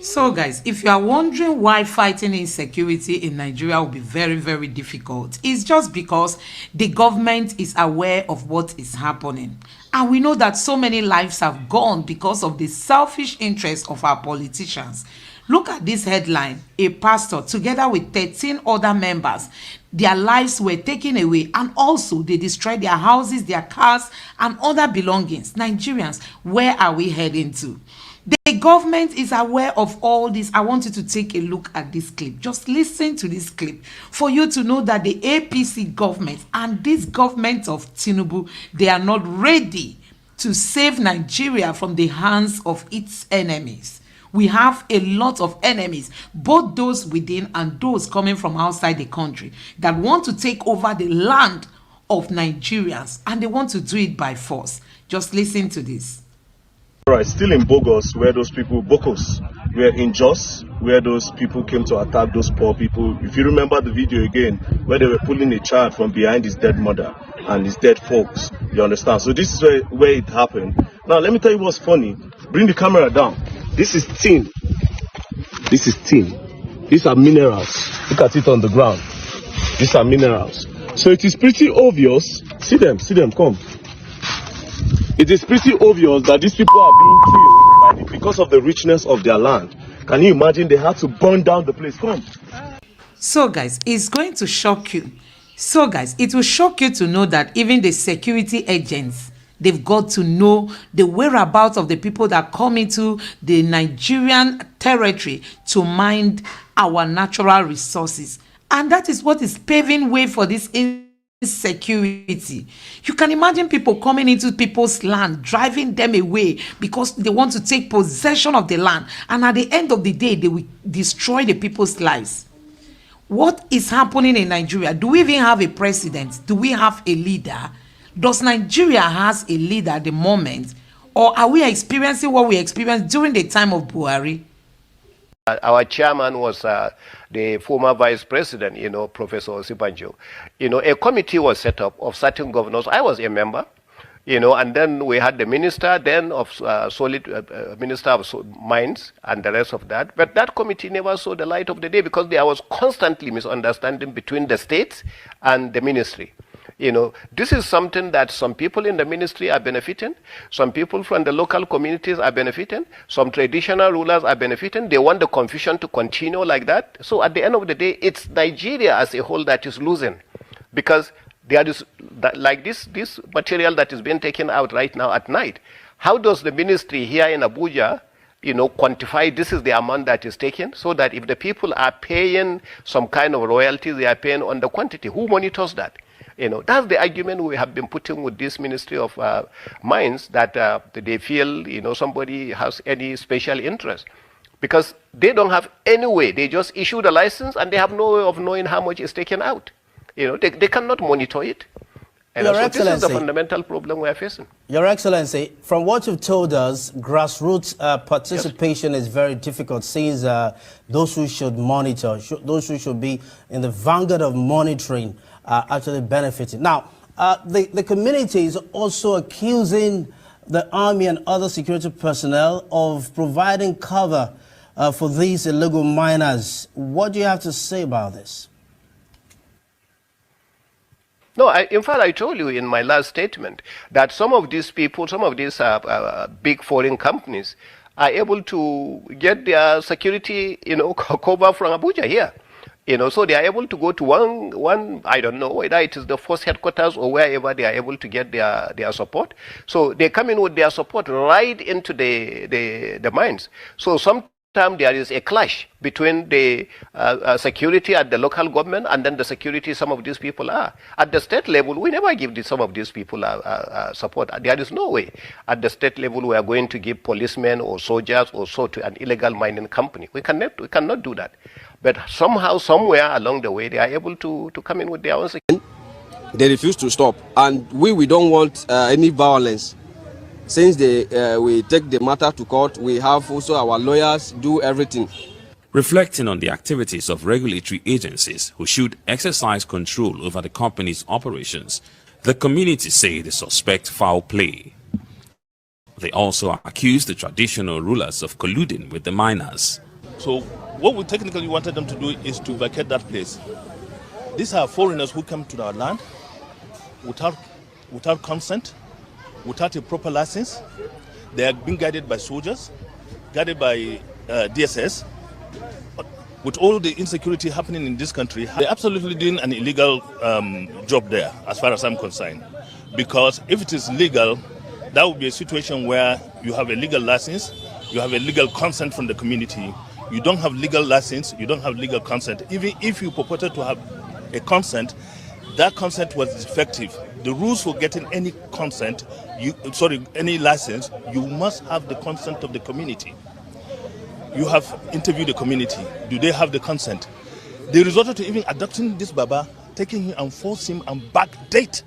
So guys, if you are wondering why fighting insecurity in Nigeria will be very, very difficult, it's just because the government is aware of what is happening. And we know that so many lives have gone because of the selfish interests of our politicians. Look at this headline. A pastor, together with 13 other members, their lives were taken away, and also they destroyed their houses, their cars, and other belongings. Nigerians, where are we heading to? The government is aware of all this. I want you to take a look at this clip. Just listen to this clip for you to know that the APC government and this government of Tinubu, they are not ready to save Nigeria from the hands of its enemies. We have a lot of enemies, both those within and those coming from outside the country, that want to take over the land of Nigerians, and they want to do it by force. Just listen to this. Right, still in Bogos, where those people, Bokos, were in Jos, where those people came to attack those poor people. If you remember the video again, where they were pulling a child from behind his dead mother and his dead folks, you understand? So this is where it happened. Now, let me tell you what's funny. Bring the camera down. This is tin. This is tin. These are minerals. Look at it on the ground. These are minerals. So it is pretty obvious. See them, come. It is pretty obvious that these people are being killed because of the richness of their land. Can you imagine? They had to burn down the place. Come. So guys, it's going to shock you. So guys, it will shock you to know that even the security agents, they've got to know the whereabouts of the people that come into the Nigerian territory to mine our natural resources. And that is what is paving way for this insecurity. You can imagine people coming into people's land, driving them away because they want to take possession of the land. And at the end of the day, they will destroy the people's lives. What is happening in Nigeria? Do we even have a president? Do we have a leader? Does Nigeria has a leader at the moment? Or are we experiencing what we experienced during the time of Buhari? Our chairman was the former vice president, Professor Osibanjo. A committee was set up of certain governors. I was a member, and then we had the minister then of Minister of Mines and the rest of that. But that committee never saw the light of the day because there was constantly misunderstanding between the states and the ministry. This is something that some people in the ministry are benefiting. Some people from the local communities are benefiting. Some traditional rulers are benefiting. They want the confusion to continue like that. So at the end of the day, it's Nigeria as a whole that is losing, because there is like this material that is being taken out right now at night. How does the ministry here in Abuja quantify this is the amount that is taken, so that if the people are paying some kind of royalties, they are paying on the quantity? Who monitors that? That's the argument we have been putting with this Ministry of Mines, that they feel, somebody has any special interest. Because they don't have any way. They just issue the license and they have no way of knowing how much is taken out. They cannot monitor it. And so this is the fundamental problem we are facing. Your Excellency, from what you've told us, grassroots participation is very difficult, since those who should monitor, those who should be in the vanguard of monitoring, actually benefiting. Now, the community is also accusing the army and other security personnel of providing cover for these illegal miners. What do you have to say about this? No, in fact, I told you in my last statement that some of these people, some of these big foreign companies are able to get their security, cover from Abuja here. So they are able to go to one, I don't know whether it is the force headquarters or wherever they are able to get their support. So they come in with their support right into the mines. So sometimes there is a clash between the security at the local government and then the security some of these people are. At the state level, we never give some of these people support. There is no way at the state level we are going to give policemen or soldiers or so to an illegal mining company. We cannot do that. But somehow, somewhere along the way, they are able to come in with their own security. They refuse to stop, and we don't want any violence. Since we take the matter to court, we have also our lawyers do everything. Reflecting on the activities of regulatory agencies who should exercise control over the company's operations, the community say they suspect foul play. They also accused the traditional rulers of colluding with the miners. So what we technically wanted them to do is to vacate that place. These are foreigners who come to our land without consent, without a proper license. They are being guided by soldiers, guided by DSS. With all the insecurity happening in this country, they're absolutely doing an illegal job there, as far as I'm concerned. Because if it is legal, that would be a situation where you have a legal license, you have a legal consent from the community. You don't have legal license, you don't have legal consent. Even if you purported to have a consent, that consent was defective. The rules for getting any consent, any license, you must have the consent of the community. You have interviewed the community. Do they have the consent? They resorted to even adopting this Baba, taking him and force him and backdate,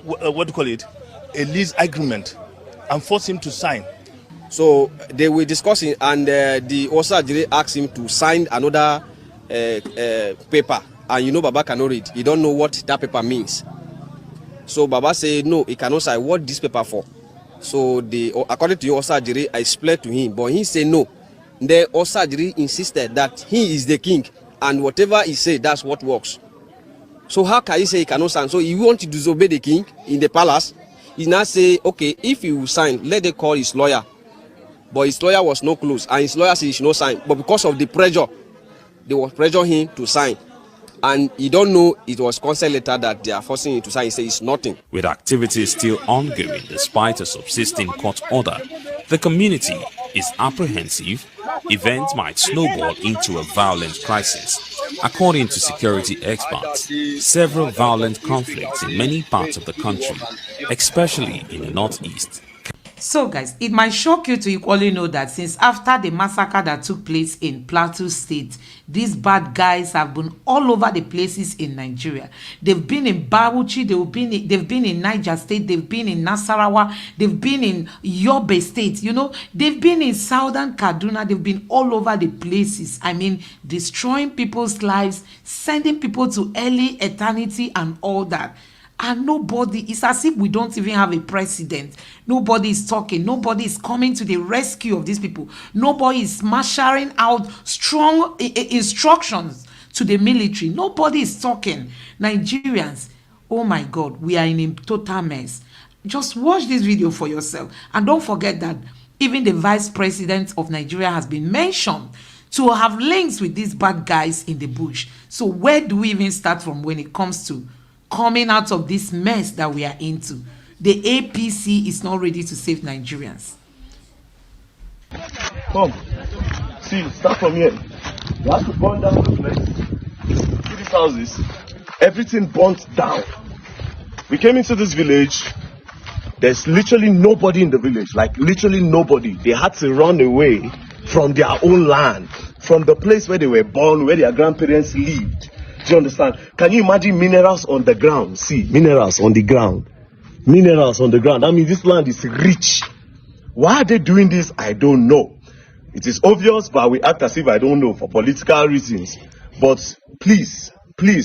a lease agreement, and force him to sign. So they were discussing, and the Osajiri asked him to sign another paper. And Baba cannot read. He don't know what that paper means. So Baba said, no, he cannot sign. What this paper for? So according to Osajiri, I explained to him, but he said no. Then Osajiri insisted that he is the king, and whatever he said, that's what works. So how can he say he cannot sign? So he want to disobey the king in the palace. He now say, okay, if he will sign, let them call his lawyer. But his lawyer was not close, and his lawyer said he should not sign. But because of the pressure, they were pressuring him to sign. And he don't know it was consent letter that they are forcing him to sign. He says it's nothing. With activities still ongoing despite a subsisting court order, the community is apprehensive. Events might snowball into a violent crisis. According to security experts, several violent conflicts in many parts of the country, especially in the northeast. So guys, it might shock you to equally know that since after the massacre that took place in Plateau State, these bad guys have been all over the places in Nigeria. They've been in Bauchi, they've been in Niger State, they've been in Nasarawa, they've been in Yobe State, they've been in Southern Kaduna, they've been all over the places. I mean, destroying people's lives, sending people to early eternity and all that. And nobody, it's as if we don't even have a president. Nobody is talking. Nobody is coming to the rescue of these people. Nobody is marshalling out strong instructions to the military. Nobody is talking. Nigerians, oh my God, we are in a total mess. Just watch this video for yourself. And don't forget that even the vice president of Nigeria has been mentioned to have links with these bad guys in the bush. So where do we even start from when it comes to coming out of this mess that we are into? The APC is not ready to save Nigerians. Come. See, start from here. You have to burn down the place. See these houses? Everything burnt down. We came into this village. There's literally nobody in the village. Like literally nobody. They had to run away from their own land, from the place where they were born, where their grandparents lived. Do you understand? Can you imagine minerals on the ground? See, minerals on the ground. Minerals on the ground. I mean, this land is rich. Why are they doing this? I don't know. It is obvious, but we act as if I don't know for political reasons. But please,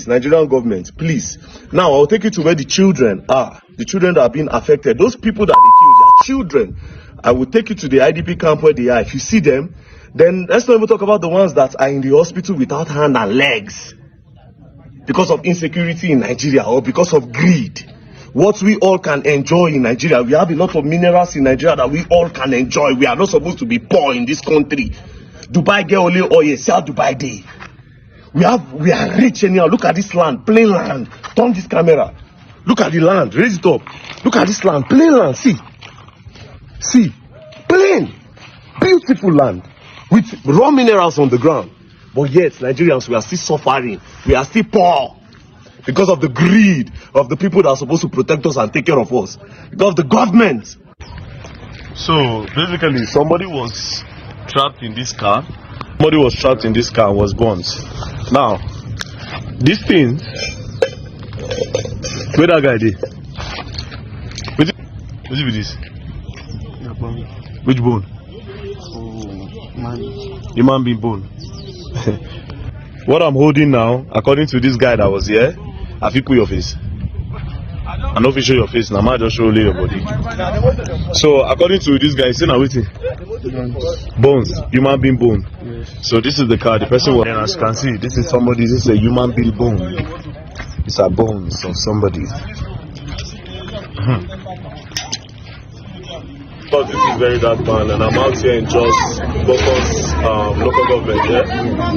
Nigerian government, please. Now, I'll take you to where the children are. The children that are being affected. Those people that they killed, their children. I will take you to the IDP camp where they are. If you see them, then let's not even talk about the ones that are in the hospital without hand and legs. Because of insecurity in Nigeria or because of greed. What we all can enjoy in Nigeria, we have a lot of minerals in Nigeria that we all can enjoy. We are not supposed to be poor in this country. Dubai get only oil, sell Dubai day. We are rich anyhow. Look at this land, plain land. Turn this camera. Look at the land, raise it up. Look at this land, plain land, see, plain, beautiful land with raw minerals on the ground. But yet, Nigerians, we are still suffering. We are still poor because of the greed of the people that are supposed to protect us and take care of us. Because of the government. So, basically, somebody was trapped in this car. Somebody was trapped in this car and was burnt. Now, this thing, where that guy did? What's it with this? Which bone? Human being bone. What I'm holding now, according to this guy that was here, have you put your face? I know if you show your face, now might just show your body. So according to this guy, see now waiting. Bones, human being bone. So this is the car. The person was, and as you can see, this is somebody. This is a human being bone. These are bones of somebody. But this is very dark man, and I'm out here in just Bokos local government,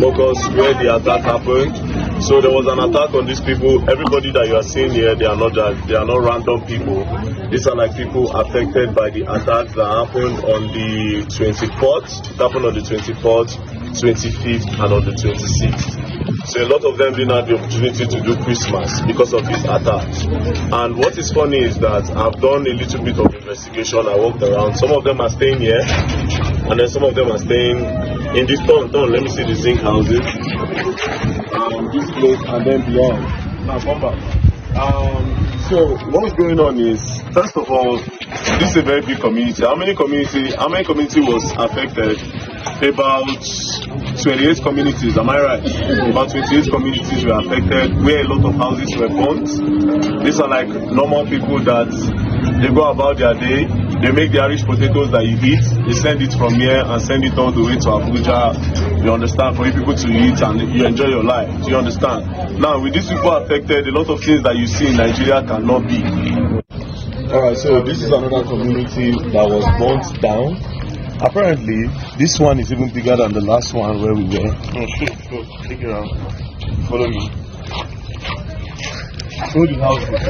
Bokos, where the attack happened. So there was an attack on these people. Everybody that you are seeing here, they are not random people. These are like people affected by the attacks that happened on the 24th. It happened on the 24th, 25th, and on the 26th. So a lot of them didn't have the opportunity to do Christmas because of these attacks. And what is funny is that I've done a little bit of investigation. I walked around. Some of them are staying here, and then some of them are staying in this town. Let me see the zinc houses. This place and then beyond. Now come back. So what's going on is, first of all, this is a very big community. How many community was affected? About 28 communities, am I right? About 28 communities were affected, where a lot of houses were burnt. These are like normal people that they go about their day, they make the Irish potatoes that you eat, they send it from here and send it all the way to Abuja, you understand, for you people to eat and you enjoy your life, do you understand? Now, with these people affected, a lot of things that you see in Nigeria cannot be. Alright, so this is another community that was burnt down. Apparently, this one is even bigger than the last one where we were. No, sure, take it around. Follow me. Show the houses.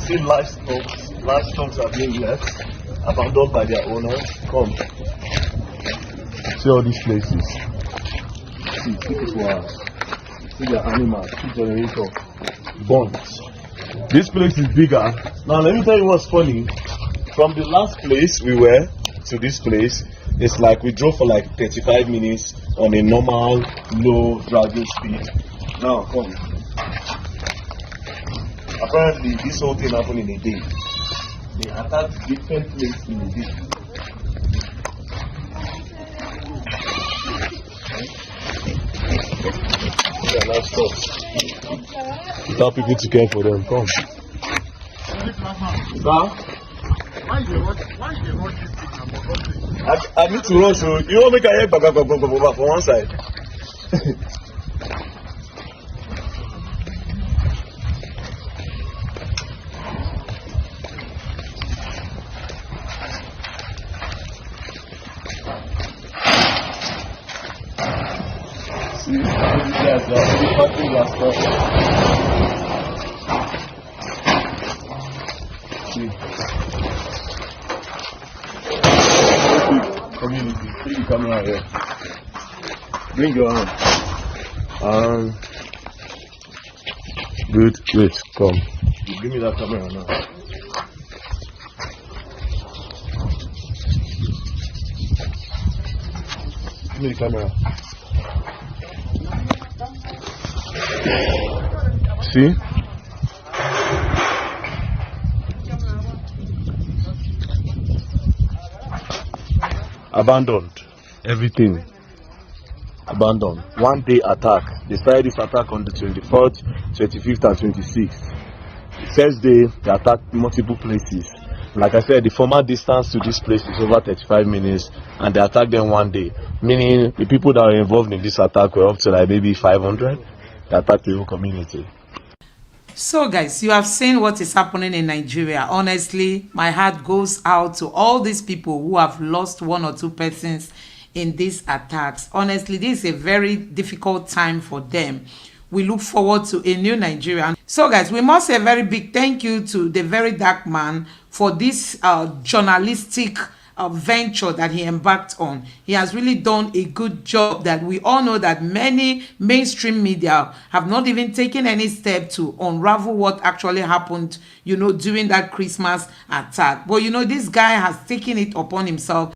See livestock are being left, abandoned by their owners. Come. See all these places. See people are. See their animals, see generator. Burnt. This place is bigger. Now let me tell you what's funny. From the last place we were to this place, it's like we drove for like 35 minutes on a normal low driving speed. Now come. Apparently this whole thing happened in a day. They attacked different places in a day. Yeah, let's stop. Tell people to care for them. Come. Why is they rush this thing? I need to rush. So you won't make a head back from one side. See, these guys are fighting last stuff. See. Community, take the camera here. Bring your hand. Good, wait, come. You give me that camera now. Give me the camera. See? Abandoned. Everything. Abandoned. One day attack. They started this attack on the 24th, 25th, and 26th. The first day, they attacked multiple places. Like I said, the former distance to this place is over 35 minutes, and they attacked them one day. Meaning, the people that were involved in this attack were up to like maybe 500. They attacked the whole community. So guys, you have seen what is happening in Nigeria. Honestly, my heart goes out to all these people who have lost one or two persons in these attacks. Honestly, this is a very difficult time for them. We look forward to a new Nigeria. So guys, we must say a very big thank you to the Very Dark Man for this journalistic venture that he embarked on. He has really done a good job that we all know that many mainstream media have not even taken any step to unravel what actually happened, you know, during that Christmas attack. But you know, this guy has taken it upon himself